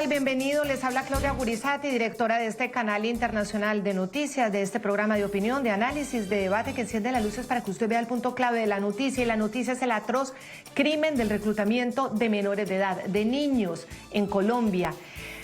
tal? Bienvenido. Les habla Claudia Gurizati, directora de este canal internacional de noticias, de este programa de opinión, de análisis, de debate que enciende las luces para que usted vea el punto clave de la noticia. Y la noticia es el atroz crimen del reclutamiento de menores de edad, de niños en Colombia.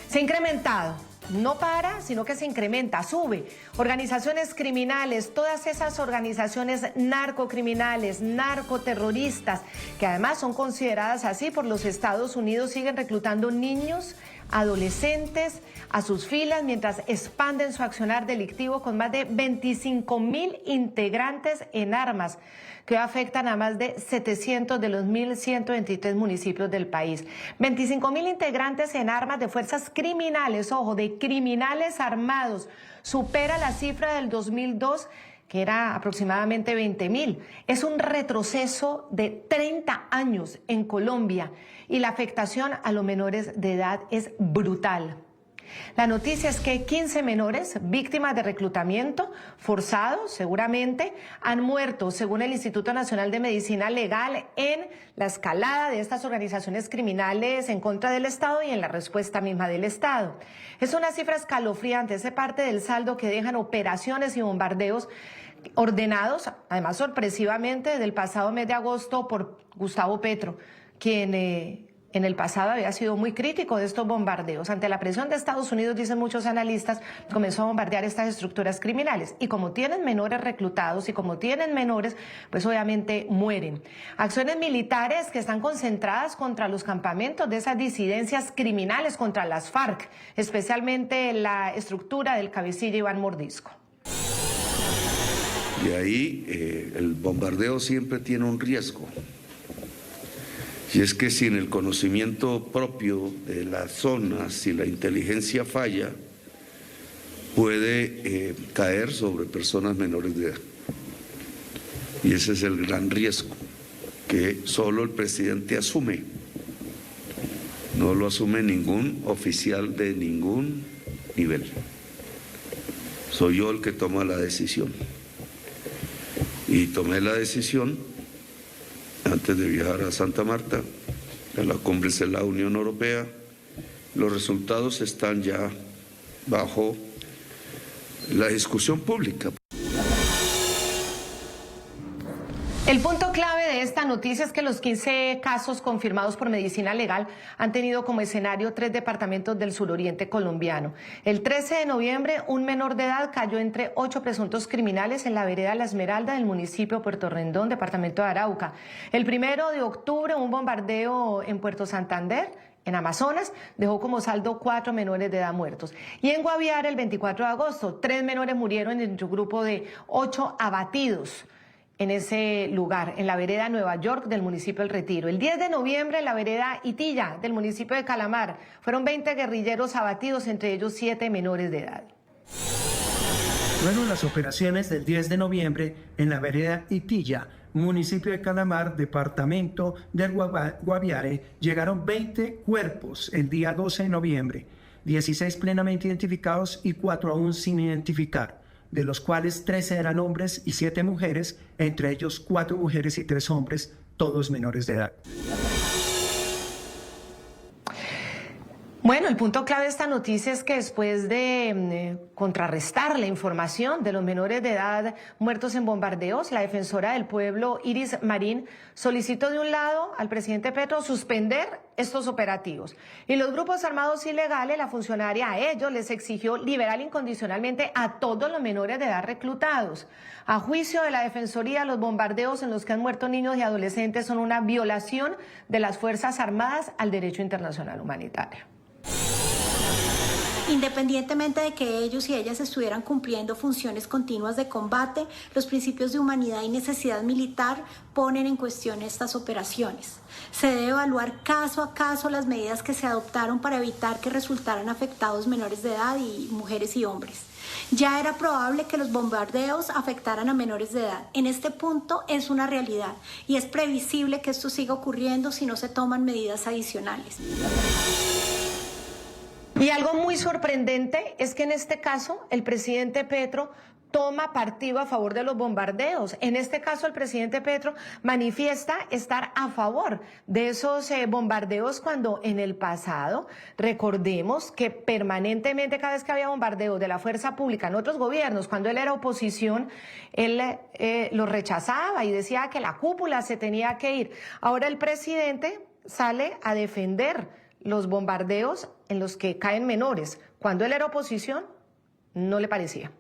Se ha incrementado. No para, sino que se incrementa, sube. Organizaciones criminales, todas esas organizaciones narcocriminales, narcoterroristas, que además son consideradas así por los Estados Unidos, siguen reclutando niños, adolescentes a sus filas mientras expanden su accionar delictivo con más de 25.000 integrantes en armas que afectan a más de 700 de los 1.123 municipios del país. 25.000 integrantes en armas de fuerzas criminales, ojo, de criminales armados, supera la cifra del 2002, que era aproximadamente 20.000. Es un retroceso de 30 años en Colombia y la afectación a los menores de edad es brutal. La noticia es que 15 menores víctimas de reclutamiento forzado, seguramente, han muerto, según el Instituto Nacional de Medicina Legal, en la escalada de estas organizaciones criminales en contra del Estado y en la respuesta misma del Estado. Es una cifra escalofriante, es parte del saldo que dejan operaciones y bombardeos ordenados, además sorpresivamente, desde el pasado mes de agosto por Gustavo Petro, quien en el pasado había sido muy crítico de estos bombardeos. Ante la presión de Estados Unidos, dicen muchos analistas, comenzó a bombardear estas estructuras criminales. Y como tienen menores reclutados y como tienen menores, pues obviamente mueren. Acciones militares que están concentradas contra los campamentos de esas disidencias criminales, contra las FARC, especialmente la estructura del cabecilla Iván Mordisco. Y ahí el bombardeo siempre tiene un riesgo. Y es que sin el conocimiento propio de las zonas, si la inteligencia falla, puede caer sobre personas menores de edad. Y ese es el gran riesgo que solo el presidente asume. No lo asume ningún oficial de ningún nivel. Soy yo el que toma la decisión. Y tomé la decisión antes de viajar a Santa Marta, a la cumbre de la Unión Europea. Los resultados están ya bajo la discusión pública. El punto clave de esta noticia es que los 15 casos confirmados por Medicina Legal han tenido como escenario 3 departamentos del suroriente colombiano. El 13 de noviembre, un menor de edad cayó entre 8 presuntos criminales en la vereda La Esmeralda del municipio de Puerto Rendón, departamento de Arauca. El 1 de octubre, un bombardeo en Puerto Santander, en Amazonas, dejó como saldo 4 menores de edad muertos. Y en Guaviare, el 24 de agosto, 3 menores murieron en un grupo de 8 abatidos en ese lugar, en la vereda Nueva York del municipio del Retiro. El 10 de noviembre, en la vereda Itilla del municipio de Calamar, fueron 20 guerrilleros abatidos, entre ellos 7 menores de edad. Luego de las operaciones del 10 de noviembre, en la vereda Itilla, municipio de Calamar, departamento del Guaviare, llegaron 20 cuerpos el día 12 de noviembre, 16 plenamente identificados y 4 aún sin identificar, de los cuales 13 eran hombres y 7 mujeres, entre ellos 4 mujeres y 3 hombres, todos menores de edad. Bueno, el punto clave de esta noticia es que después de contrarrestar la información de los menores de edad muertos en bombardeos, la defensora del pueblo, Iris Marín, solicitó de un lado al presidente Petro suspender estos operativos. Y los grupos armados ilegales, la funcionaria a ellos les exigió liberar incondicionalmente a todos los menores de edad reclutados. A juicio de la Defensoría, los bombardeos en los que han muerto niños y adolescentes son una violación de las Fuerzas Armadas al derecho internacional humanitario. Independientemente de que ellos y ellas estuvieran cumpliendo funciones continuas de combate, los principios de humanidad y necesidad militar ponen en cuestión estas operaciones. Se debe evaluar caso a caso las medidas que se adoptaron para evitar que resultaran afectados menores de edad y mujeres y hombres. Ya era probable que los bombardeos afectaran a menores de edad. En este punto es una realidad y es previsible que esto siga ocurriendo si no se toman medidas adicionales. Y algo muy sorprendente es que en este caso el presidente Petro toma partido a favor de los bombardeos. En este caso, el presidente Petro manifiesta estar a favor de esos bombardeos cuando en el pasado, recordemos que permanentemente cada vez que había bombardeos de la fuerza pública en otros gobiernos, cuando él era oposición, él los rechazaba y decía que la cúpula se tenía que ir. Ahora el presidente sale a defender los bombardeos en los que caen menores. Cuando él era oposición, no le parecía.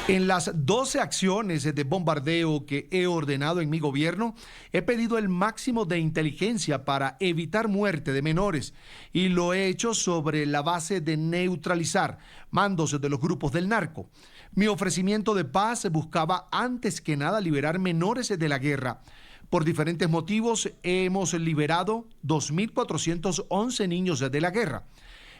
En las 12 acciones de bombardeo que he ordenado en mi gobierno, he pedido el máximo de inteligencia para evitar muerte de menores y lo he hecho sobre la base de neutralizar mandos de los grupos del narco. Mi ofrecimiento de paz buscaba antes que nada liberar menores de la guerra. Por diferentes motivos hemos liberado 2.411 niños de la guerra.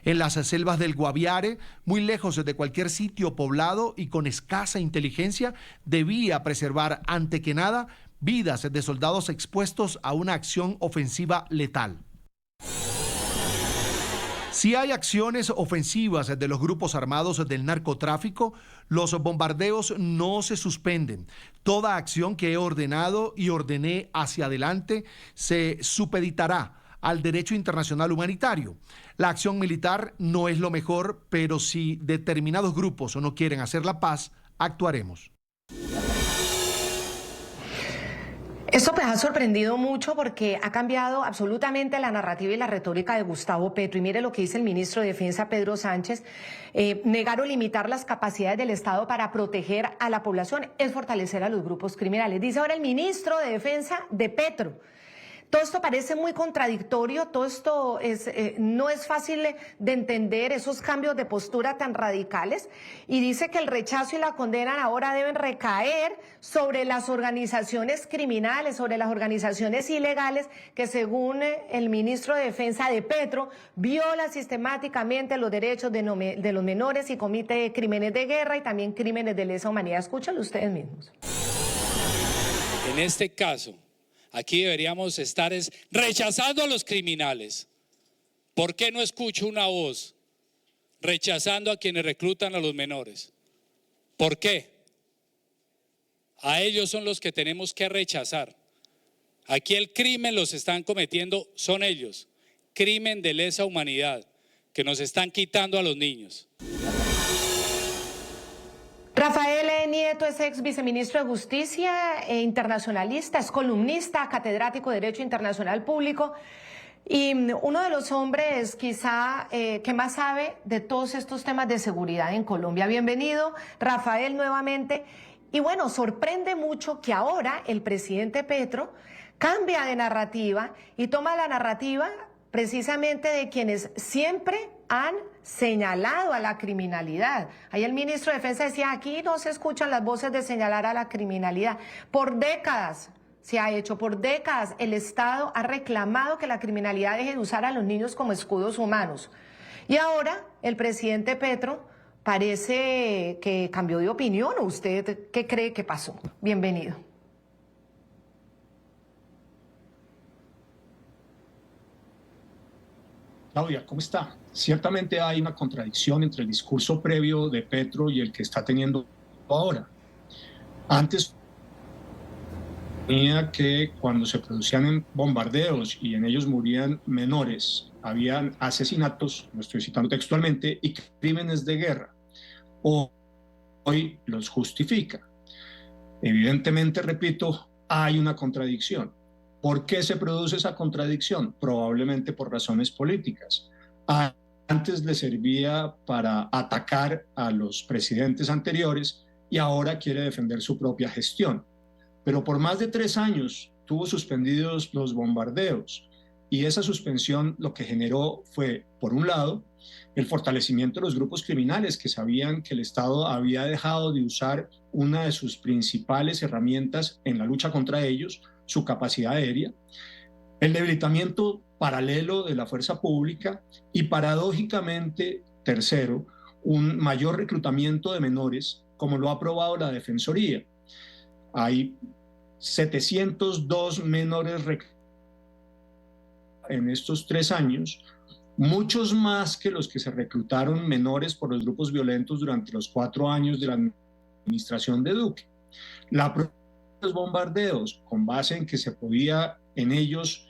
En las selvas del Guaviare, muy lejos de cualquier sitio poblado y con escasa inteligencia, debía preservar ante que nada vidas de soldados expuestos a una acción ofensiva letal. Si hay acciones ofensivas de los grupos armados del narcotráfico, los bombardeos no se suspenden. Toda acción que he ordenado y ordené hacia adelante se supeditará al derecho internacional humanitario. La acción militar no es lo mejor, pero si determinados grupos no quieren hacer la paz, actuaremos. Esto pues ha sorprendido mucho porque ha cambiado absolutamente la narrativa y la retórica de Gustavo Petro. Y mire lo que dice el ministro de Defensa, Pedro Sánchez. Negar o limitar las capacidades del Estado para proteger a la población es fortalecer a los grupos criminales. Dice ahora el ministro de Defensa de Petro. Todo esto parece muy contradictorio, todo esto no es fácil de entender, esos cambios de postura tan radicales, y dice que el rechazo y la condena ahora deben recaer sobre las organizaciones criminales, sobre las organizaciones ilegales que según el ministro de Defensa de Petro violan sistemáticamente los derechos de los menores y comete crímenes de guerra y también crímenes de lesa humanidad. Escúchenlo ustedes mismos. En este caso, aquí deberíamos estar rechazando a los criminales. ¿Por qué no escucho una voz rechazando a quienes reclutan a los menores? ¿Por qué? A ellos son los que tenemos que rechazar. Aquí el crimen los están cometiendo, son ellos. Crimen de lesa humanidad que nos están quitando a los niños. Rafael Nieto es ex viceministro de Justicia e internacionalista, es columnista, catedrático de Derecho Internacional Público y uno de los hombres quizá que más sabe de todos estos temas de seguridad en Colombia. Bienvenido, Rafael, nuevamente. Y bueno, sorprende mucho que ahora el presidente Petro cambia de narrativa y toma la narrativa precisamente de quienes siempre han señalado a la criminalidad. Ahí el ministro de Defensa decía, aquí no se escuchan las voces de señalar a la criminalidad. Por décadas se ha hecho, por décadas el Estado ha reclamado que la criminalidad deje de usar a los niños como escudos humanos. Y ahora el presidente Petro parece que cambió de opinión. ¿Usted qué cree que pasó? Bienvenido. Claudia, ¿cómo está? Ciertamente hay una contradicción entre el discurso previo de Petro y el que está teniendo ahora. Antes tenía que cuando se producían bombardeos y en ellos morían menores, habían asesinatos, lo estoy citando textualmente, y crímenes de guerra. Hoy los justifica. Evidentemente, repito, hay una contradicción. ¿Por qué se produce esa contradicción? Probablemente por razones políticas. Antes le servía para atacar a los presidentes anteriores y ahora quiere defender su propia gestión. Pero por más de 3 años tuvo suspendidos los bombardeos y esa suspensión lo que generó fue, por un lado, el fortalecimiento de los grupos criminales que sabían que el Estado había dejado de usar una de sus principales herramientas en la lucha contra ellos, su capacidad aérea, el debilitamiento paralelo de la fuerza pública y paradójicamente, tercero, un mayor reclutamiento de menores, como lo ha aprobado la Defensoría. Hay 702 menores en estos 3 años muchos más que los que se reclutaron menores por los grupos violentos durante los 4 años de la administración de Duque. La los bombardeos, con base en que se podía en ellos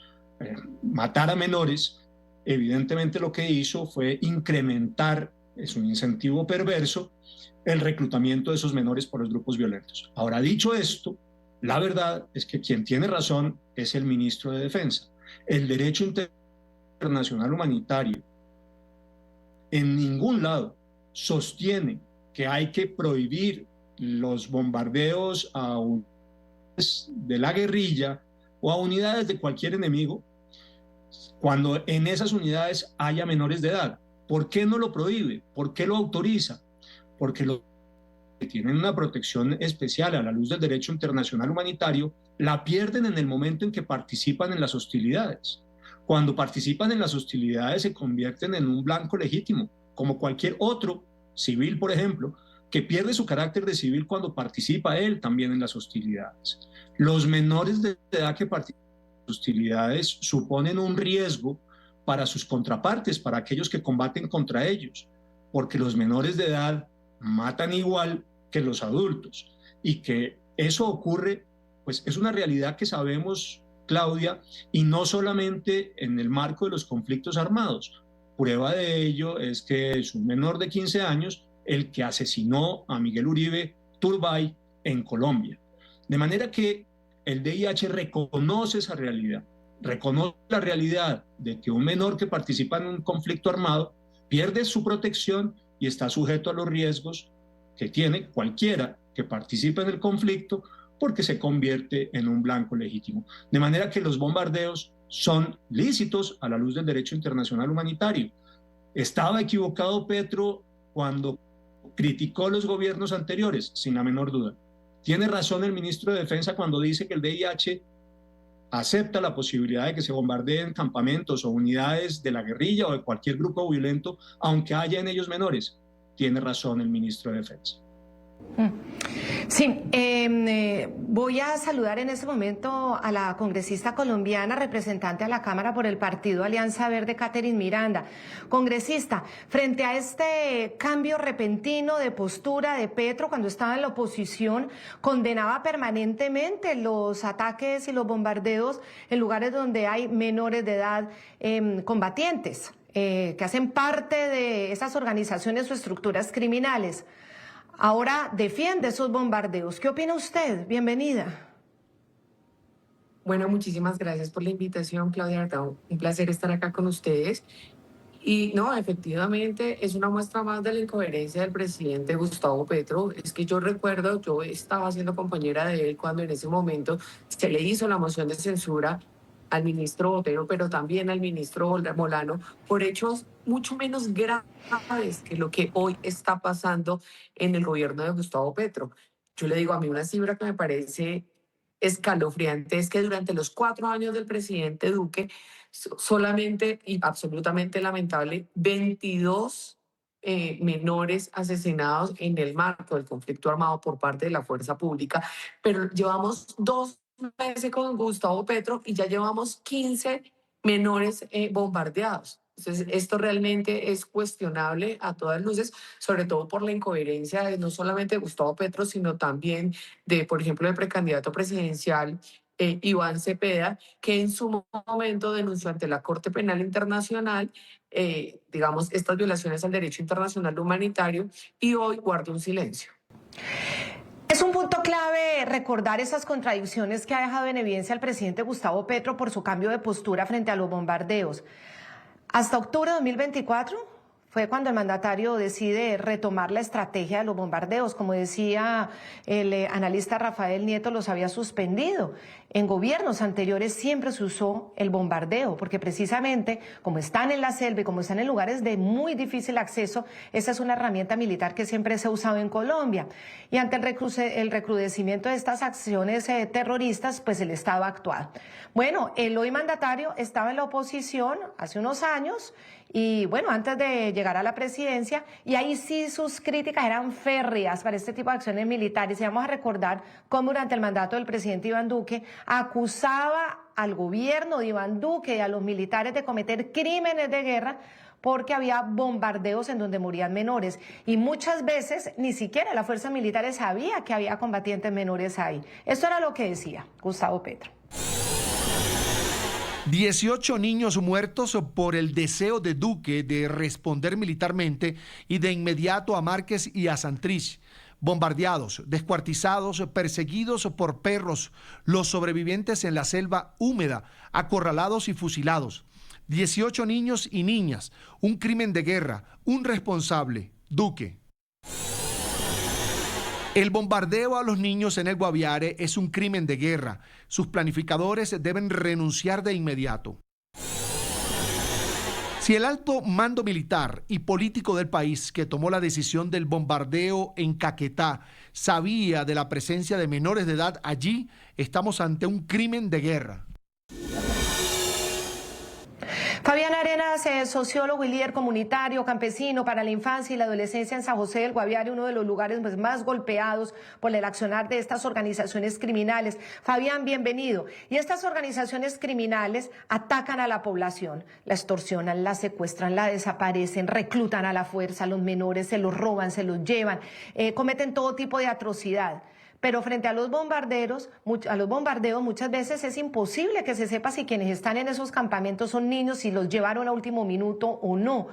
matar a menores, evidentemente lo que hizo fue incrementar, es un incentivo perverso, el reclutamiento de esos menores por los grupos violentos. Ahora, dicho esto, la verdad es que quien tiene razón es el ministro de Defensa. El derecho internacional humanitario en ningún lado sostiene que hay que prohibir los bombardeos a unidades de la guerrilla o a unidades de cualquier enemigo cuando en esas unidades haya menores de edad. ¿Por qué no lo prohíbe? ¿Por qué lo autoriza? Porque los que tienen una protección especial a la luz del derecho internacional humanitario la pierden en el momento en que participan en las hostilidades. Cuando participan en las hostilidades se convierten en un blanco legítimo, como cualquier otro civil, por ejemplo, que pierde su carácter de civil cuando participa él también en las hostilidades. Los menores de edad que participan en las hostilidades suponen un riesgo para sus contrapartes, para aquellos que combaten contra ellos, porque los menores de edad matan igual que los adultos, y que eso ocurre, pues es una realidad que sabemos, Claudia, y no solamente en el marco de los conflictos armados. Prueba de ello es que es un menor de 15 años el que asesinó a Miguel Uribe Turbay en Colombia. De manera que el DIH reconoce esa realidad, reconoce la realidad de que un menor que participa en un conflicto armado pierde su protección y está sujeto a los riesgos que tiene cualquiera que participe en el conflicto porque se convierte en un blanco legítimo. De manera que los bombardeos son lícitos a la luz del derecho internacional humanitario. ¿Estaba equivocado Petro cuando criticó los gobiernos anteriores? Sin la menor duda. Tiene razón el ministro de Defensa cuando dice que el DIH acepta la posibilidad de que se bombardeen campamentos o unidades de la guerrilla o de cualquier grupo violento, aunque haya en ellos menores. Tiene razón el ministro de Defensa. Sí, voy a saludar en este momento a la congresista colombiana, representante a la Cámara por el Partido Alianza Verde, Catherine Miranda. Congresista, frente a este cambio repentino de postura de Petro cuando estaba en la oposición, condenaba permanentemente los ataques y los bombardeos en lugares donde hay menores de edad combatientes, que hacen parte de esas organizaciones o estructuras criminales. Ahora defiende esos bombardeos. ¿Qué opina usted? Bienvenida. Bueno, muchísimas gracias por la invitación, Claudia. Un placer estar acá con ustedes. Y no, efectivamente, es una muestra más de la incoherencia del presidente Gustavo Petro. Es que yo recuerdo, yo estaba siendo compañera de él cuando en ese momento se le hizo la moción de censura al ministro Botero, pero también al ministro Molano, por hechos mucho menos graves que lo que hoy está pasando en el gobierno de Gustavo Petro. Yo le digo, a mí una cifra que me parece escalofriante es que durante los 4 años del presidente Duque, solamente y absolutamente lamentable, 22 menores asesinados en el marco del conflicto armado por parte de la fuerza pública, pero llevamos 2 meses con Gustavo Petro y ya llevamos 15 menores bombardeados. Entonces, esto realmente es cuestionable a todas luces, sobre todo por la incoherencia de no solamente de Gustavo Petro, sino también de, por ejemplo, el precandidato presidencial Iván Cepeda, que en su momento denunció ante la Corte Penal Internacional, digamos, estas violaciones al derecho internacional humanitario, y hoy guarda un silencio. Es un punto clave recordar esas contradicciones que ha dejado en evidencia el presidente Gustavo Petro por su cambio de postura frente a los bombardeos. Hasta octubre de 2024 fue cuando el mandatario decide retomar la estrategia de los bombardeos. Como decía el analista Rafael Nieto, los había suspendido. En gobiernos anteriores siempre se usó el bombardeo, porque precisamente como están en la selva y como están en lugares de muy difícil acceso, esa es una herramienta militar que siempre se ha usado en Colombia. Y ante el recrudecimiento de estas acciones terroristas, pues el Estado ha actuado. Bueno, el hoy mandatario estaba en la oposición hace unos años y bueno, antes de llegar a la presidencia, y ahí sí sus críticas eran férreas para este tipo de acciones militares. Y vamos a recordar cómo durante el mandato del presidente Iván Duque acusaba al gobierno de Iván Duque y a los militares de cometer crímenes de guerra porque había bombardeos en donde morían menores. Y muchas veces ni siquiera las fuerzas militares sabía que había combatientes menores ahí. Esto era lo que decía Gustavo Petro. 18 niños muertos por el deseo de Duque de responder militarmente y de inmediato a Márquez y a Santrich. Bombardeados, descuartizados, perseguidos por perros, los sobrevivientes en la selva húmeda, acorralados y fusilados. 18 niños y niñas, un crimen de guerra, un responsable, Duque. El bombardeo a los niños en el Guaviare es un crimen de guerra. Sus planificadores deben renunciar de inmediato. Si el alto mando militar y político del país que tomó la decisión del bombardeo en Caquetá sabía de la presencia de menores de edad allí, estamos ante un crimen de guerra. Fabián Arenas, sociólogo y líder comunitario, campesino para la infancia y la adolescencia en San José del Guaviare, uno de los lugares más golpeados por el accionar de estas organizaciones criminales. Fabián, bienvenido. Y estas organizaciones criminales atacan a la población, la extorsionan, la secuestran, la desaparecen, reclutan a la fuerza a los menores, se los roban, se los llevan, cometen todo tipo de atrocidad. Pero frente a los bombardeos muchas veces es imposible que se sepa si quienes están en esos campamentos son niños, si los llevaron a último minuto o no.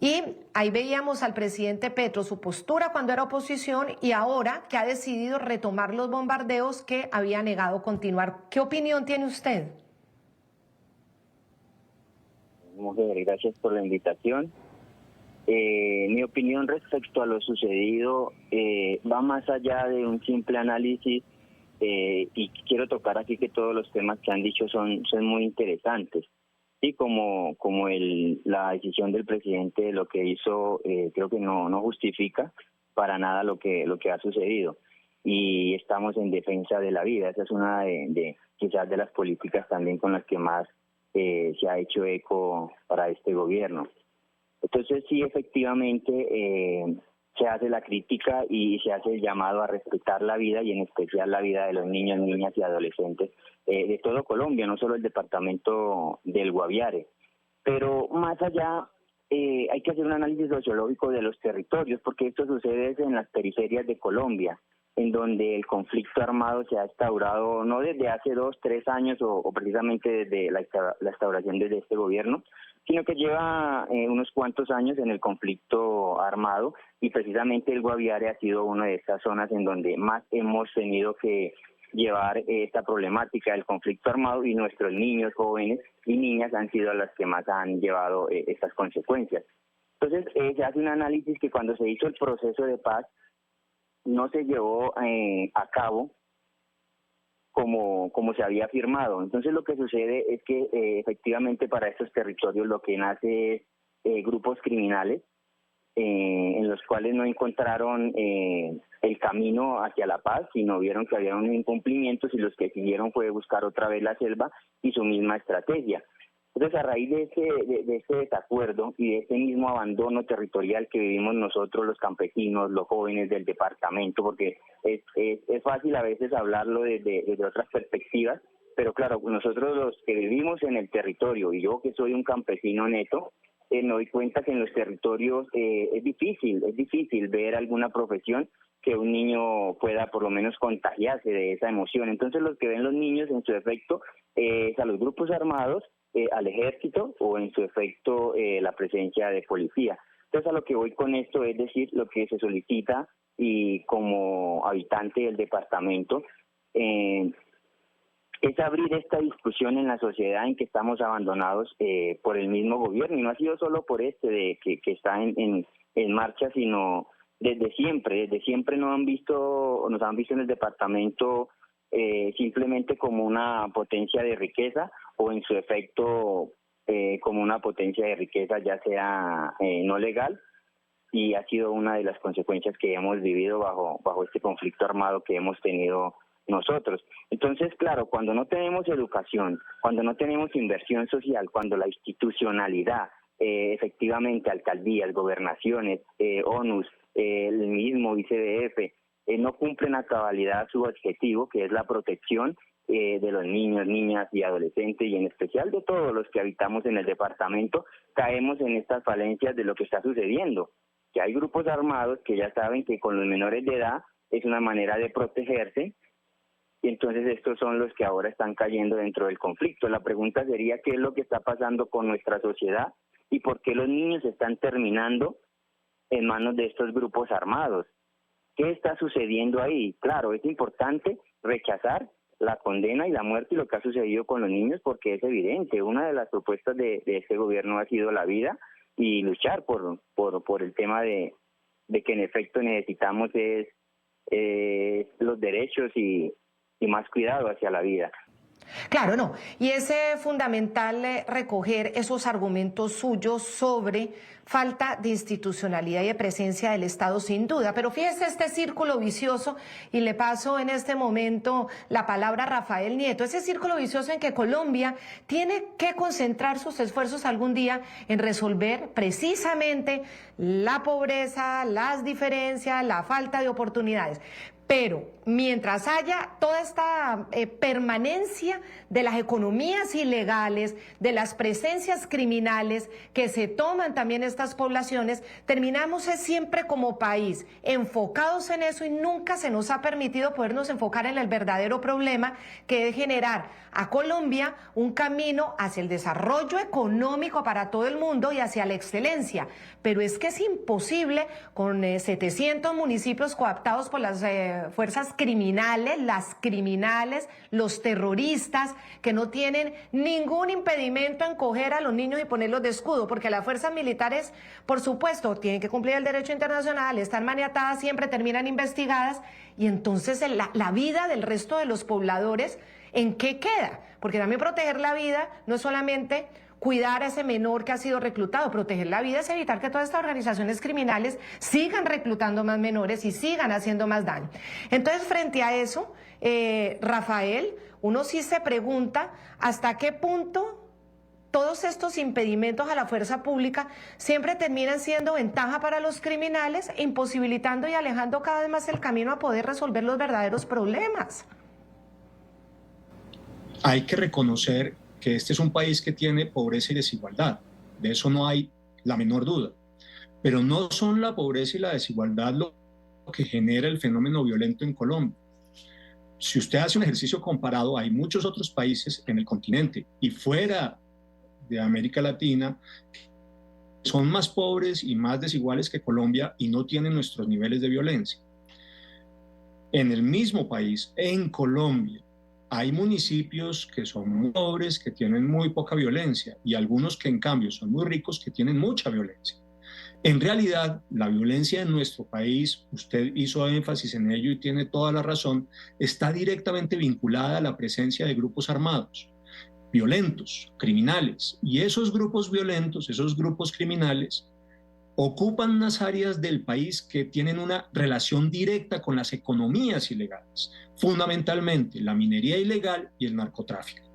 Y ahí veíamos al presidente Petro, su postura cuando era oposición y ahora que ha decidido retomar los bombardeos que había negado continuar. ¿Qué opinión tiene usted? Mujer, gracias por la invitación. Mi opinión respecto a lo sucedido va más allá de un simple análisis y quiero tocar aquí que todos los temas que han dicho son muy interesantes. Y como la decisión del presidente, lo que hizo, creo que no justifica para nada lo que ha sucedido. Y estamos en defensa de la vida. Esa es una de quizás de las políticas también con las que más se ha hecho eco para este gobierno. Entonces sí, efectivamente se hace la crítica y se hace el llamado a respetar la vida y en especial la vida de los niños, niñas y adolescentes de todo Colombia, no solo el departamento del Guaviare. Pero más allá hay que hacer un análisis sociológico de los territorios porque esto sucede en las periferias de Colombia, en donde el conflicto armado se ha instaurado no desde hace 2, 3 años o precisamente desde la instauración desde este gobierno, sino que lleva unos cuantos años en el conflicto armado y precisamente el Guaviare ha sido una de estas zonas en donde más hemos tenido que llevar esta problemática del conflicto armado y nuestros niños, jóvenes y niñas han sido las que más han llevado estas consecuencias. Entonces se hace un análisis que cuando se hizo el proceso de paz no se llevó a cabo como se había firmado. Entonces lo que sucede es que efectivamente para estos territorios lo que nace es grupos criminales en los cuales no encontraron el camino hacia la paz, sino vieron que había un incumplimiento y los que siguieron fue buscar otra vez la selva y su misma estrategia. Entonces, a raíz de ese desacuerdo y de ese mismo abandono territorial que vivimos nosotros, los campesinos, los jóvenes del departamento, porque es fácil a veces hablarlo desde otras perspectivas, pero claro, nosotros los que vivimos en el territorio, y yo que soy un campesino neto, me doy cuenta que en los territorios es difícil ver alguna profesión que un niño pueda por lo menos contagiarse de esa emoción. Entonces, los que ven los niños en su efecto es a los grupos armados, al ejército o en su efecto la presencia de policía. Entonces a lo que voy con esto es decir, lo que se solicita y como habitante del departamento es abrir esta discusión en la sociedad en que estamos abandonados por el mismo gobierno y no ha sido solo por que está en marcha, sino desde siempre nos han visto en el departamento simplemente como una potencia de riqueza o en su efecto como una potencia de riqueza ya sea no legal y ha sido una de las consecuencias que hemos vivido bajo este conflicto armado que hemos tenido nosotros. Entonces, claro, cuando no tenemos educación, cuando no tenemos inversión social, cuando la institucionalidad, efectivamente alcaldías, gobernaciones, ONUs, el mismo ICBF, no cumplen a cabalidad su objetivo, que es la protección de los niños, niñas y adolescentes, y en especial de todos los que habitamos en el departamento, caemos en estas falencias de lo que está sucediendo, que hay grupos armados que ya saben que con los menores de edad es una manera de protegerse, y entonces estos son los que ahora están cayendo dentro del conflicto. La pregunta sería qué es lo que está pasando con nuestra sociedad y por qué los niños están terminando en manos de estos grupos armados. ¿Qué está sucediendo ahí? Claro, es importante rechazar la condena y la muerte y lo que ha sucedido con los niños, porque es evidente, una de las propuestas de este gobierno ha sido la vida y luchar por el tema de que en efecto necesitamos los derechos y más cuidado hacia la vida. Claro, no. Y es fundamental recoger esos argumentos suyos sobre falta de institucionalidad y de presencia del Estado, sin duda. Pero fíjese este círculo vicioso, y le paso en este momento la palabra a Rafael Nieto, ese círculo vicioso en que Colombia tiene que concentrar sus esfuerzos algún día en resolver precisamente la pobreza, las diferencias, la falta de oportunidades. Pero mientras haya toda esta permanencia de las economías ilegales, de las presencias criminales que se toman también estas poblaciones, terminamos siempre como país enfocados en eso, y nunca se nos ha permitido podernos enfocar en el verdadero problema, que es generar a Colombia un camino hacia el desarrollo económico para todo el mundo y hacia la excelencia. Pero es que es imposible con 700 municipios coaptados por las fuerzas criminales, las criminales, los terroristas, que no tienen ningún impedimento en coger a los niños y ponerlos de escudo, porque las fuerzas militares, por supuesto, tienen que cumplir el derecho internacional, están maniatadas, siempre terminan investigadas, y entonces la vida del resto de los pobladores, ¿en qué queda? Porque también proteger la vida no es solamente cuidar a ese menor que ha sido reclutado. Proteger la vida es evitar que todas estas organizaciones criminales sigan reclutando más menores y sigan haciendo más daño. Entonces, frente a eso, Rafael, uno sí se pregunta hasta qué punto todos estos impedimentos a la fuerza pública siempre terminan siendo ventaja para los criminales, imposibilitando y alejando cada vez más el camino a poder resolver los verdaderos problemas. Hay que reconocer que este es un país que tiene pobreza y desigualdad, de eso no hay la menor duda, pero no son la pobreza y la desigualdad lo que genera el fenómeno violento en Colombia. Si usted hace un ejercicio comparado, hay muchos otros países en el continente y fuera de América Latina que son más pobres y más desiguales que Colombia y no tienen nuestros niveles de violencia. En el mismo país, en Colombia, hay municipios que son muy pobres, que tienen muy poca violencia, y algunos que en cambio son muy ricos, que tienen mucha violencia. En realidad, la violencia en nuestro país, usted hizo énfasis en ello y tiene toda la razón, está directamente vinculada a la presencia de grupos armados, violentos, criminales. Y esos grupos violentos, esos grupos criminales, ocupan unas áreas del país que tienen una relación directa con las economías ilegales, fundamentalmente la minería ilegal y el narcotráfico.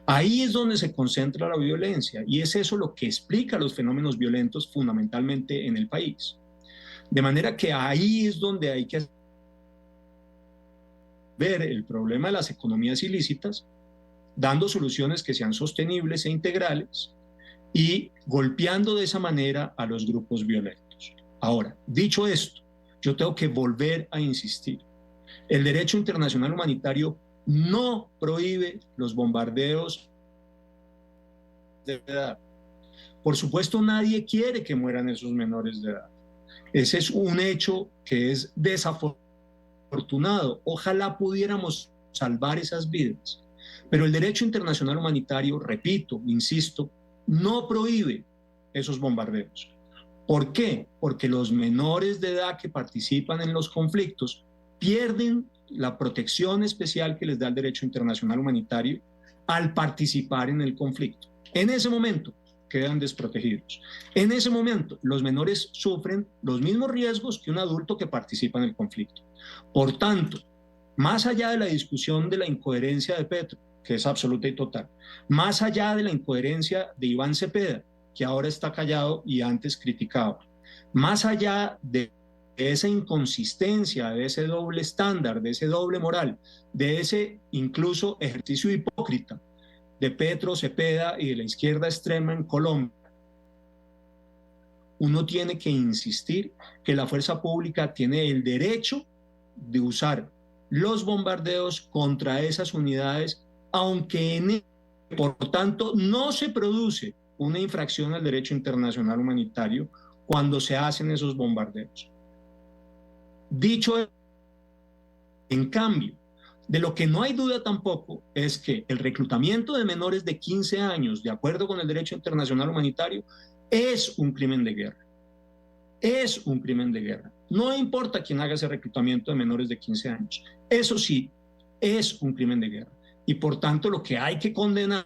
Ahí es donde se concentra la violencia y es eso lo que explica los fenómenos violentos fundamentalmente en el país. De manera que ahí es donde hay que ver el problema de las economías ilícitas, dando soluciones que sean sostenibles e integrales, y golpeando de esa manera a los grupos violentos. Ahora, dicho esto, yo tengo que volver a insistir. El derecho internacional humanitario no prohíbe los bombardeos de edad. Por supuesto, nadie quiere que mueran esos menores de edad. Ese es un hecho que es desafortunado. Ojalá pudiéramos salvar esas vidas. Pero el derecho internacional humanitario, repito, insisto, no prohíbe esos bombardeos. ¿Por qué? Porque los menores de edad que participan en los conflictos pierden la protección especial que les da el derecho internacional humanitario al participar en el conflicto. En ese momento quedan desprotegidos. En ese momento los menores sufren los mismos riesgos que un adulto que participa en el conflicto. Por tanto, más allá de la discusión de la incoherencia de Petro, que es absoluta y total, más allá de la incoherencia de Iván Cepeda, que ahora está callado y antes criticaba, más allá de esa inconsistencia, de ese doble estándar, de ese doble moral, de ese incluso ejercicio hipócrita de Petro, Cepeda y de la izquierda extrema en Colombia, uno tiene que insistir que la fuerza pública tiene el derecho de usar los bombardeos contra esas unidades, aunque por tanto no se produce una infracción al derecho internacional humanitario cuando se hacen esos bombardeos. Dicho, en cambio, de lo que no hay duda tampoco es que el reclutamiento de menores de 15 años, de acuerdo con el derecho internacional humanitario, es un crimen de guerra. Es un crimen de guerra. No importa quién haga ese reclutamiento de menores de 15 años. Eso sí, es un crimen de guerra. Y por tanto, lo que hay que condenar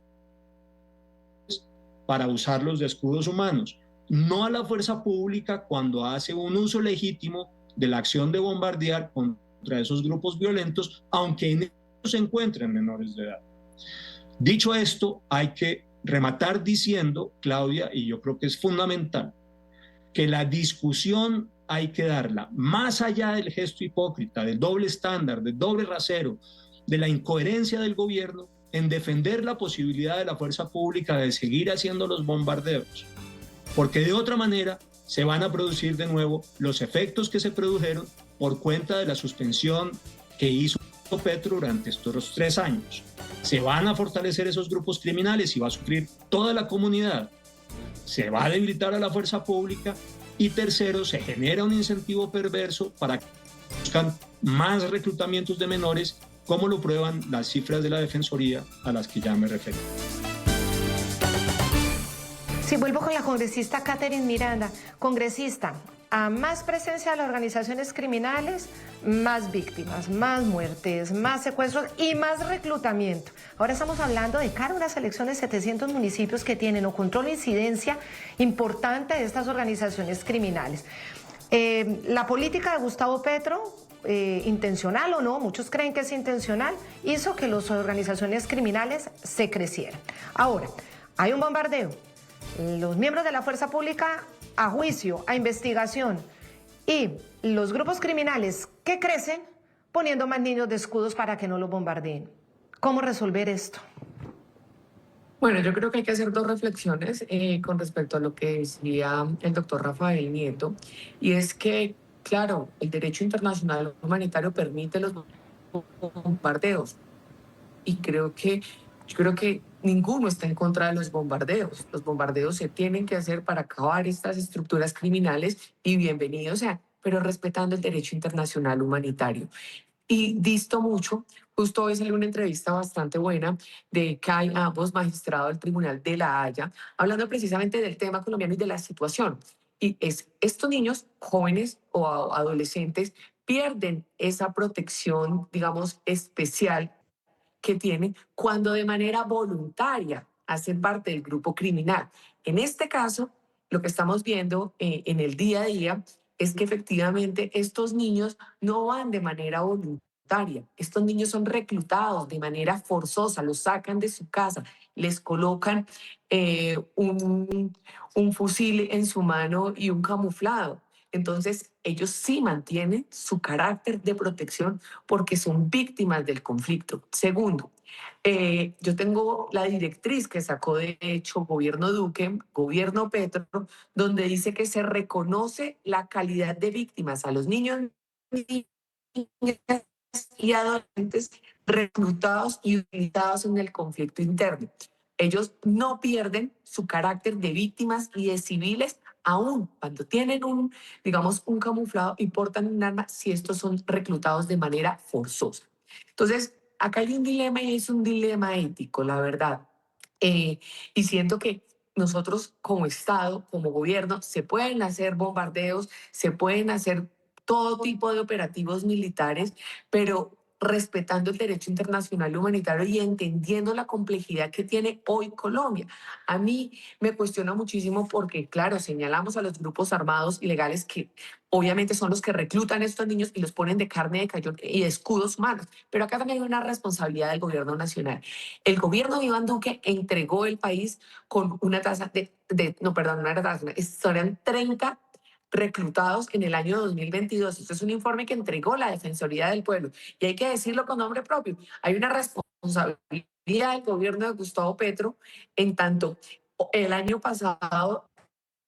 es para usarlos de escudos humanos, no a la fuerza pública cuando hace un uso legítimo de la acción de bombardear contra esos grupos violentos, aunque en ellos se encuentren menores de edad. Dicho esto, hay que rematar diciendo, Claudia, y yo creo que es fundamental, que la discusión hay que darla más allá del gesto hipócrita, del doble estándar, del doble rasero, de la incoherencia del gobierno en defender la posibilidad de la fuerza pública de seguir haciendo los bombardeos, porque de otra manera se van a producir de nuevo los efectos que se produjeron por cuenta de la suspensión que hizo Petro durante estos 3 años. Se van a fortalecer esos grupos criminales y va a sufrir toda la comunidad. Se va a debilitar a la fuerza pública y tercero, se genera un incentivo perverso para que buscan más reclutamientos de menores, como lo prueban las cifras de la Defensoría a las que ya me referí. Si vuelvo con la congresista Catherine Miranda. Congresista, a más presencia de las organizaciones criminales, más víctimas, más muertes, más secuestros y más reclutamiento. Ahora estamos hablando de cara a unas elecciones, 700 municipios que tienen o control o incidencia importante de estas organizaciones criminales. La política de Gustavo Petro, intencional o no, muchos creen que es intencional, hizo que las organizaciones criminales se crecieran. Ahora, hay un bombardeo. Los miembros de la fuerza pública a juicio, a investigación, y los grupos criminales que crecen poniendo más niños de escudos para que no los bombardeen. ¿Cómo resolver esto? Bueno, yo creo que hay que hacer 2 reflexiones con respecto a lo que decía el doctor Rafael Nieto, y es que, claro, el derecho internacional humanitario permite los bombardeos, y yo creo que ninguno está en contra de los bombardeos. Los bombardeos se tienen que hacer para acabar estas estructuras criminales y bienvenidos sean, pero respetando el derecho internacional humanitario. Y disto mucho, justo hoy salió una entrevista bastante buena de Kai Ambos, magistrado del Tribunal de La Haya, hablando precisamente del tema colombiano y de la situación. Y estos niños jóvenes o adolescentes pierden esa protección, digamos, especial que tienen cuando de manera voluntaria hacen parte del grupo criminal. En este caso, lo que estamos viendo en el día a día es que efectivamente estos niños no van de manera voluntaria. Estos niños son reclutados de manera forzosa, los sacan de su casa, les colocan un fusil en su mano y un camuflado. Entonces, ellos sí mantienen su carácter de protección porque son víctimas del conflicto. Segundo, yo tengo la directriz que sacó de hecho gobierno Duque, gobierno Petro, donde dice que se reconoce la calidad de víctimas a los niños, niñas y adolescentes reclutados y utilizados en el conflicto interno. Ellos no pierden su carácter de víctimas y de civiles aún cuando tienen un camuflado y portan un arma, si estos son reclutados de manera forzosa. Entonces, acá hay un dilema y es un dilema ético, la verdad. Y siento que nosotros como Estado, como gobierno, se pueden hacer bombardeos, se pueden hacer todo tipo de operativos militares, pero respetando el derecho internacional humanitario y entendiendo la complejidad que tiene hoy Colombia. A mí me cuestiona muchísimo porque, claro, señalamos a los grupos armados ilegales que obviamente son los que reclutan a estos niños y los ponen de carne de cañón y de escudos humanos, pero acá también hay una responsabilidad del gobierno nacional. El gobierno de Iván Duque entregó el país con una tasa eran 30 reclutados en el año 2022. Este es un informe que entregó la Defensoría del Pueblo y hay que decirlo con nombre propio. Hay una responsabilidad del gobierno de Gustavo Petro en tanto el año pasado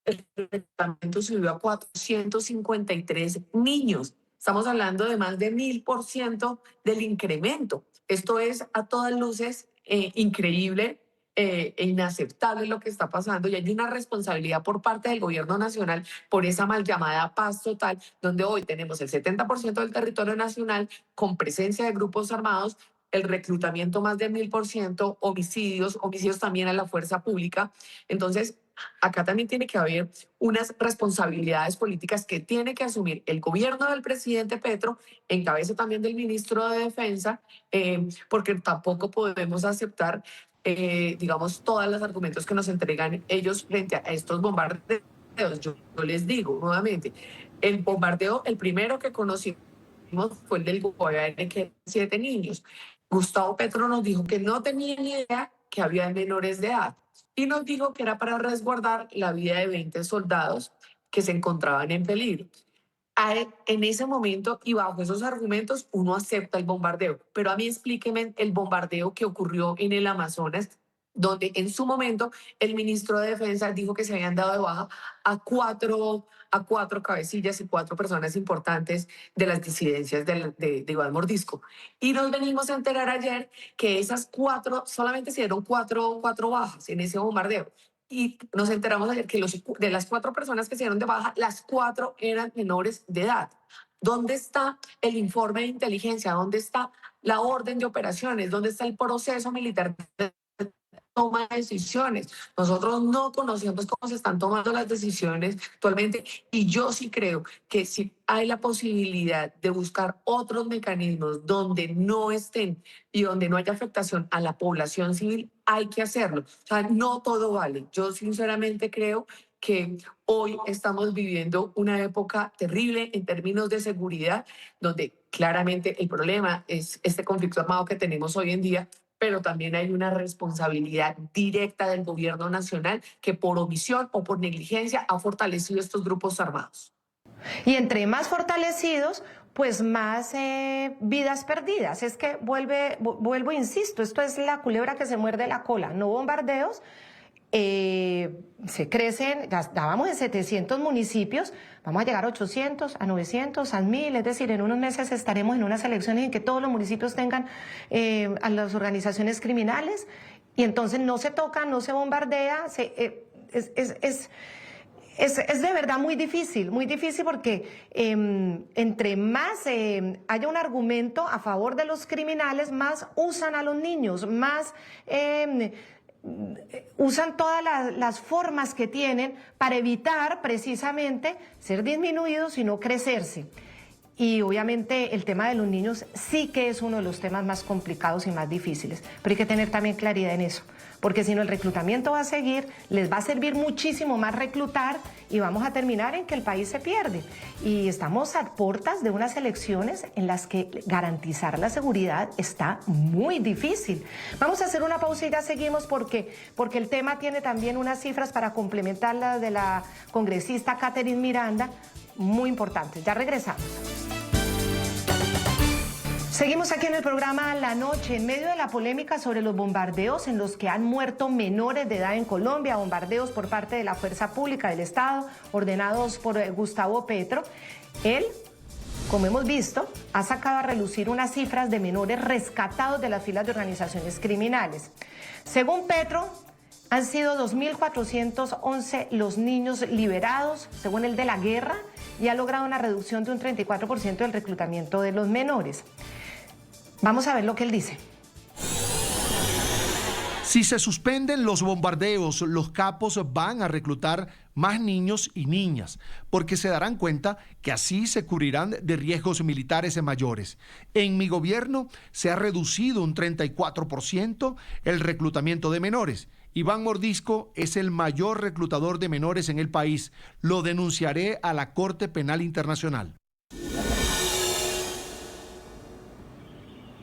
el reclutamiento subió a 453 niños. Estamos hablando de más de 1000% del incremento. Esto es a todas luces increíble e inaceptable lo que está pasando, y hay una responsabilidad por parte del gobierno nacional por esa mal llamada paz total, donde hoy tenemos el 70% del territorio nacional con presencia de grupos armados, el reclutamiento más del 1000%, homicidios también a la fuerza pública. Entonces, acá también tiene que haber unas responsabilidades políticas que tiene que asumir el gobierno del presidente Petro, en cabeza también del ministro de Defensa, porque tampoco podemos aceptar, digamos, todos los argumentos que nos entregan ellos frente a estos bombardeos. Yo les digo nuevamente, el bombardeo, el primero que conocimos fue el del Guaviare, que eran 7 niños. Gustavo Petro nos dijo que no tenía ni idea que había menores de edad y nos dijo que era para resguardar la vida de 20 soldados que se encontraban en peligro. En ese momento y bajo esos argumentos uno acepta el bombardeo, pero a mí explíqueme el bombardeo que ocurrió en el Amazonas, donde en su momento el ministro de Defensa dijo que se habían dado de baja a cuatro cabecillas y 4 personas importantes de las disidencias de Iván Mordisco. Y nos venimos a enterar ayer que esas 4, solamente se dieron 4 bajas en ese bombardeo. Y nos enteramos ayer que de las 4 personas que se dieron de baja, las 4 eran menores de edad. ¿Dónde está el informe de inteligencia? ¿Dónde está la orden de operaciones? ¿Dónde está el proceso militar de toma de decisiones? Nosotros no conocemos cómo se están tomando las decisiones actualmente, y yo sí creo que si hay la posibilidad de buscar otros mecanismos donde no estén y donde no haya afectación a la población civil, hay que hacerlo. O sea, no todo vale. Yo sinceramente creo que hoy estamos viviendo una época terrible en términos de seguridad, donde claramente el problema es este conflicto armado que tenemos hoy en día, pero también hay una responsabilidad directa del gobierno nacional que por omisión o por negligencia ha fortalecido estos grupos armados. Y entre más fortalecidos, pues más vidas perdidas. Es que vuelvo, insisto, esto es la culebra que se muerde la cola. No bombardeos, se crecen, ya estábamos en 700 municipios, vamos a llegar a 800, a 900, a 1000, es decir, en unos meses estaremos en unas elecciones en que todos los municipios tengan a las organizaciones criminales, y entonces no se toca, no se bombardea, es de verdad muy difícil porque entre más haya un argumento a favor de los criminales, más usan a los niños, más usan todas las formas que tienen para evitar precisamente ser disminuidos y no crecerse. Y obviamente el tema de los niños sí que es uno de los temas más complicados y más difíciles, pero hay que tener también claridad en eso, porque si no el reclutamiento va a seguir, les va a servir muchísimo más reclutar y vamos a terminar en que el país se pierde. Y estamos a puertas de unas elecciones en las que garantizar la seguridad está muy difícil. Vamos a hacer una pausa y ya seguimos porque el tema tiene también unas cifras para complementar las de la congresista Catherine Miranda, muy importantes. Ya regresamos. Seguimos aquí en el programa La Noche, en medio de la polémica sobre los bombardeos en los que han muerto menores de edad en Colombia, bombardeos por parte de la Fuerza Pública del Estado, ordenados por Gustavo Petro. Él, como hemos visto, ha sacado a relucir unas cifras de menores rescatados de las filas de organizaciones criminales. Según Petro, han sido 2.411 los niños liberados, según el de la guerra, y ha logrado una reducción de un 34% del reclutamiento de los menores. Vamos a ver lo que él dice. Si se suspenden los bombardeos, los capos van a reclutar más niños y niñas, porque se darán cuenta que así se cubrirán de riesgos militares mayores. En mi gobierno se ha reducido un 34% el reclutamiento de menores. Iván Mordisco es el mayor reclutador de menores en el país. Lo denunciaré a la Corte Penal Internacional.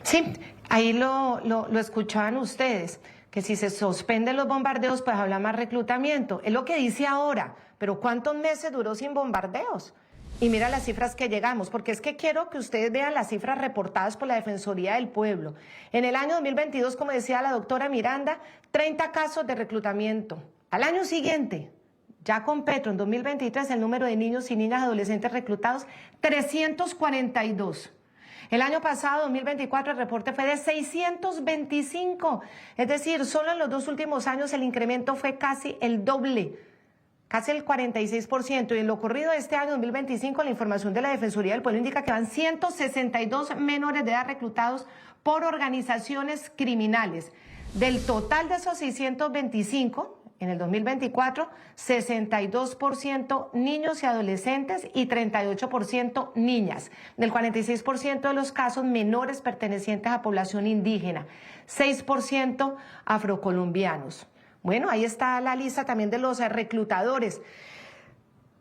Sí, ahí lo escuchaban ustedes, que si se suspenden los bombardeos, pues habla más reclutamiento. Es lo que dice ahora, pero ¿cuántos meses duró sin bombardeos? Y mira las cifras que llegamos, porque es que quiero que ustedes vean las cifras reportadas por la Defensoría del Pueblo. En el año 2022, como decía la doctora Miranda, 30 casos de reclutamiento. Al año siguiente, ya con Petro, en 2023, el número de niños y niñas adolescentes reclutados, 342. El año pasado, 2024, el reporte fue de 625. Es decir, solo en los 2 últimos años el incremento fue casi el doble, casi el 46%. Y en lo corrido de este año, 2025, la información de la Defensoría del Pueblo indica que van 162 menores de edad reclutados por organizaciones criminales. Del total de esos 625, en el 2024, 62% niños y adolescentes y 38% niñas. Del 46% de los casos, menores pertenecientes a población indígena, 6% afrocolombianos. Bueno, ahí está la lista también de los reclutadores.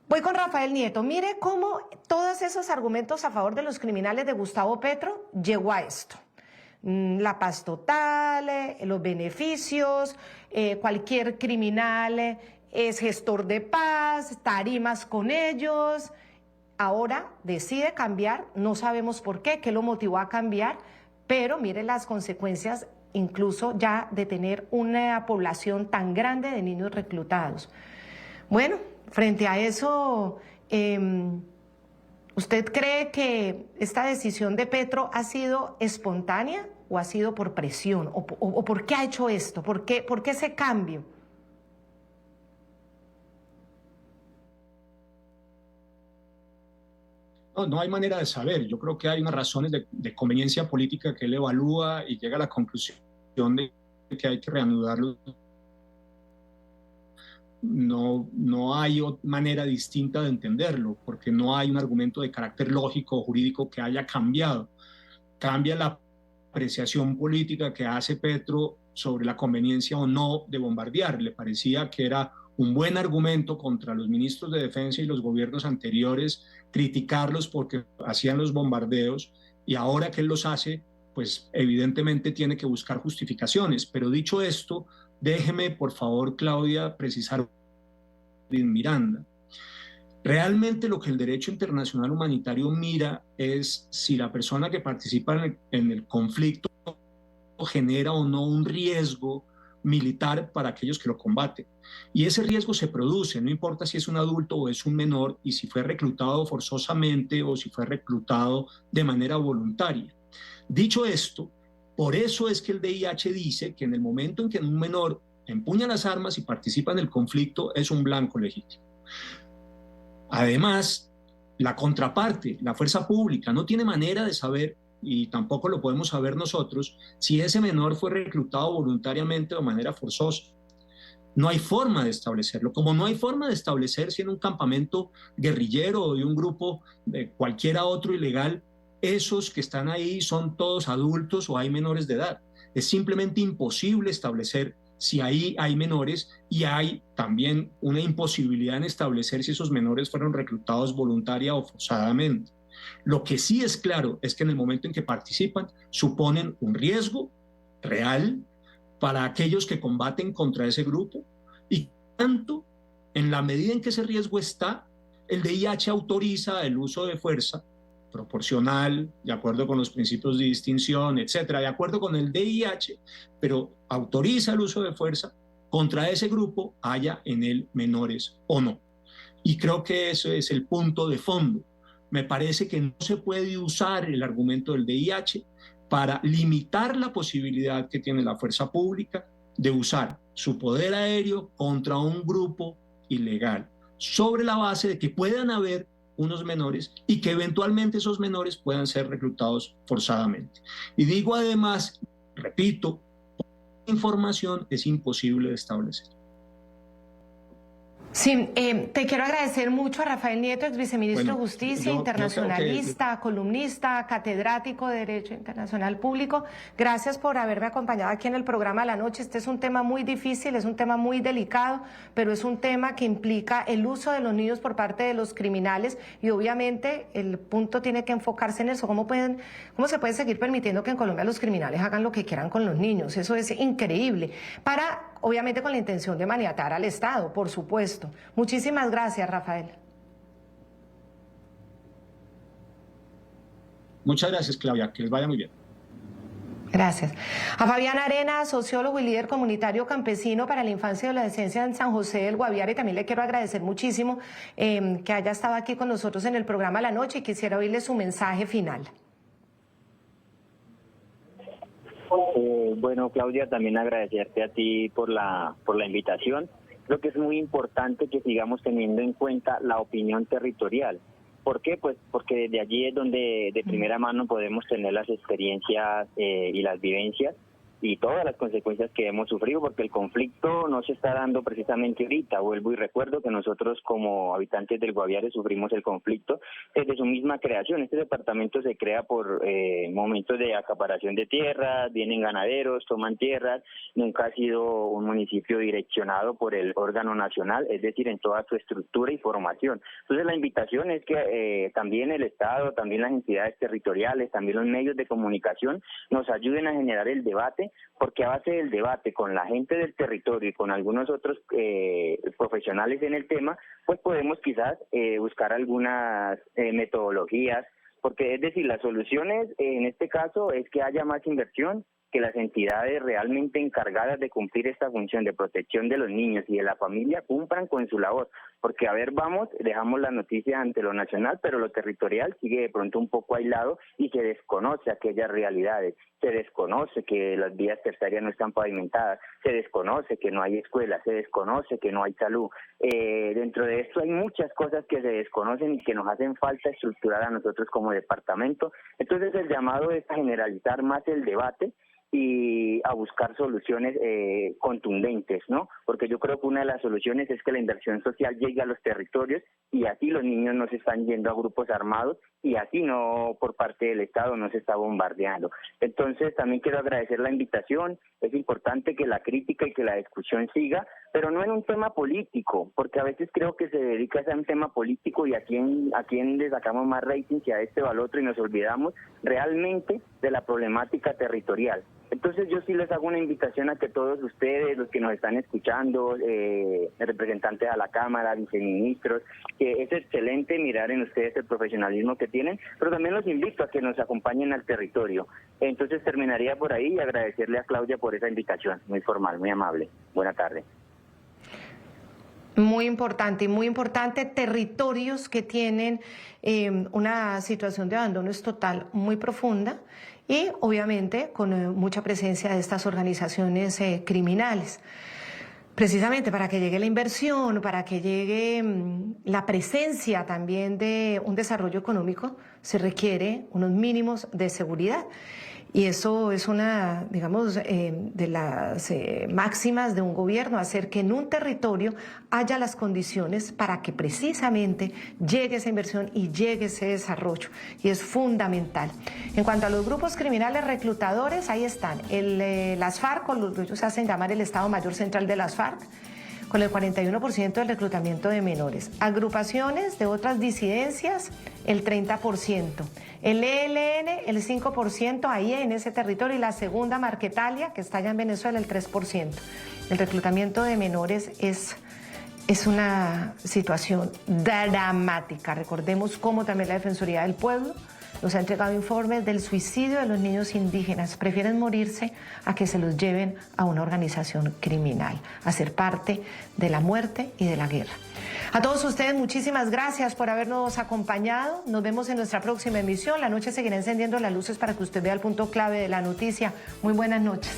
Voy con Rafael Nieto. Mire cómo todos esos argumentos a favor de los criminales de Gustavo Petro llegó a esto. La paz total, los beneficios, cualquier criminal es gestor de paz, tarimas con ellos. Ahora decide cambiar, no sabemos por qué lo motivó a cambiar, pero mire las consecuencias incluso ya de tener una población tan grande de niños reclutados. Bueno, frente a eso, ¿usted cree que esta decisión de Petro ha sido espontánea o ha sido por presión? ¿O por qué ha hecho esto? ¿Por qué ese cambio? No hay manera de saber. Yo creo que hay unas razones de conveniencia política que él evalúa y llega a la conclusión de que hay que reanudarlo. No hay manera distinta de entenderlo, porque no hay un argumento de carácter lógico o jurídico que haya cambiado. Cambia la apreciación política que hace Petro sobre la conveniencia o no de bombardear. Le parecía que era un buen argumento contra los ministros de defensa y los gobiernos anteriores, criticarlos porque hacían los bombardeos, y ahora que él los hace, pues evidentemente tiene que buscar justificaciones. Pero dicho esto, déjeme, por favor, Claudia, precisar Miranda. Realmente lo que el derecho internacional humanitario mira es si la persona que participa en el conflicto genera o no un riesgo militar para aquellos que lo combaten. Y ese riesgo se produce, no importa si es un adulto o es un menor, y si fue reclutado forzosamente o si fue reclutado de manera voluntaria. Dicho esto, por eso es que el DIH dice que en el momento en que un menor empuña las armas y participa en el conflicto, es un blanco legítimo. Además, la contraparte, la fuerza pública, no tiene manera de saber, y tampoco lo podemos saber nosotros, si ese menor fue reclutado voluntariamente o de manera forzosa. No hay forma de establecerlo, como no hay forma de establecer si en un campamento guerrillero o de un grupo de cualquiera otro ilegal, esos que están ahí son todos adultos o hay menores de edad. Es simplemente imposible establecer si ahí hay menores, y hay también una imposibilidad en establecer si esos menores fueron reclutados voluntaria o forzadamente. Lo que sí es claro es que en el momento en que participan suponen un riesgo real para aquellos que combaten contra ese grupo, y tanto en la medida en que ese riesgo está, el DIH autoriza el uso de fuerza proporcional, de acuerdo con los principios de distinción, etcétera, de acuerdo con el DIH, pero autoriza el uso de fuerza contra ese grupo, haya en él menores o no. Y creo que eso es el punto de fondo. Me parece que no se puede usar el argumento del DIH para limitar la posibilidad que tiene la fuerza pública de usar su poder aéreo contra un grupo ilegal, sobre la base de que puedan haber unos menores y que eventualmente esos menores puedan ser reclutados forzadamente. Y digo además, repito, información es imposible de establecer. Sí, te quiero agradecer mucho a Rafael Nieto, ex viceministro de Justicia, internacionalista, columnista, catedrático de Derecho Internacional Público. Gracias por haberme acompañado aquí en el programa de la noche. Este es un tema muy difícil, es un tema muy delicado, pero es un tema que implica el uso de los niños por parte de los criminales, y obviamente el punto tiene que enfocarse en eso. ¿Cómo se puede seguir permitiendo que en Colombia los criminales hagan lo que quieran con los niños? Eso es increíble. Para obviamente con la intención de maniatar al Estado, por supuesto. Muchísimas gracias, Rafael. Muchas gracias, Claudia, que les vaya muy bien. Gracias. A Fabián Arenas, sociólogo y líder comunitario campesino para la infancia y la adolescencia en San José del Guaviare, también le quiero agradecer muchísimo que haya estado aquí con nosotros en el programa La Noche y quisiera oírle su mensaje final. Bueno, Claudia, también agradecerte a ti por la invitación. Creo que es muy importante que sigamos teniendo en cuenta la opinión territorial. ¿Por qué? Pues porque de allí es donde de primera mano podemos tener las experiencias y las vivencias y todas las consecuencias que hemos sufrido, porque el conflicto no se está dando precisamente ahorita. Vuelvo y recuerdo que nosotros como habitantes del Guaviare sufrimos el conflicto desde su misma creación. Este departamento se crea por momentos de acaparación de tierras, vienen ganaderos, toman tierras, nunca ha sido un municipio direccionado por el órgano nacional, es decir, en toda su estructura y formación. Entonces la invitación es que también el Estado, también las entidades territoriales, también los medios de comunicación nos ayuden a generar el debate, porque a base del debate con la gente del territorio y con algunos otros profesionales en el tema, pues podemos quizás buscar algunas metodologías, porque es decir, las soluciones en este caso es que haya más inversión, que las entidades realmente encargadas de cumplir esta función de protección de los niños y de la familia cumplan con su labor, porque a ver, vamos, dejamos la noticia ante lo nacional, pero lo territorial sigue de pronto un poco aislado y se desconoce aquellas realidades, se desconoce que las vías terciarias no están pavimentadas, se desconoce que no hay escuelas, se desconoce que no hay salud. Dentro de esto hay muchas cosas que se desconocen y que nos hacen falta estructurar a nosotros como departamento. Entonces el llamado es a generalizar más el debate y a buscar soluciones contundentes, ¿no? Porque yo creo que una de las soluciones es que la inversión social llegue a los territorios y así los niños no se están yendo a grupos armados y así no por parte del Estado no se está bombardeando. Entonces también quiero agradecer la invitación. Es importante que la crítica y que la discusión siga, pero no en un tema político, porque a veces creo que se dedica a un tema político y a quién le sacamos más rating, si a este o al otro, y nos olvidamos realmente de la problemática territorial. Entonces yo sí les hago una invitación a que todos ustedes, los que nos están escuchando, representantes a la Cámara, viceministros, que es excelente mirar en ustedes el profesionalismo que tienen, pero también los invito a que nos acompañen al territorio. Entonces terminaría por ahí y agradecerle a Claudia por esa invitación, muy formal, muy amable. Buena tarde. Muy importante, territorios que tienen una situación de abandono total muy profunda y obviamente con mucha presencia de estas organizaciones criminales. Precisamente para que llegue la inversión, para que llegue la presencia también de un desarrollo económico, se requiere unos mínimos de seguridad. Y eso es una, digamos, de las máximas de un gobierno, hacer que en un territorio haya las condiciones para que precisamente llegue esa inversión y llegue ese desarrollo. Y es fundamental. En cuanto a los grupos criminales reclutadores, ahí están. Las FARC, o lo que ellos hacen llamar el Estado Mayor Central de las FARC, con el 41% del reclutamiento de menores. Agrupaciones de otras disidencias, el 30%. El ELN, el 5%, ahí en ese territorio. Y la segunda, Marquetalia, que está allá en Venezuela, el 3%. El reclutamiento de menores es una situación dramática. Recordemos cómo también la Defensoría del Pueblo nos ha entregado informes del suicidio de los niños indígenas. Prefieren morirse a que se los lleven a una organización criminal, a ser parte de la muerte y de la guerra. A todos ustedes, muchísimas gracias por habernos acompañado. Nos vemos en nuestra próxima emisión. La noche seguirá encendiendo las luces para que usted vea el punto clave de la noticia. Muy buenas noches.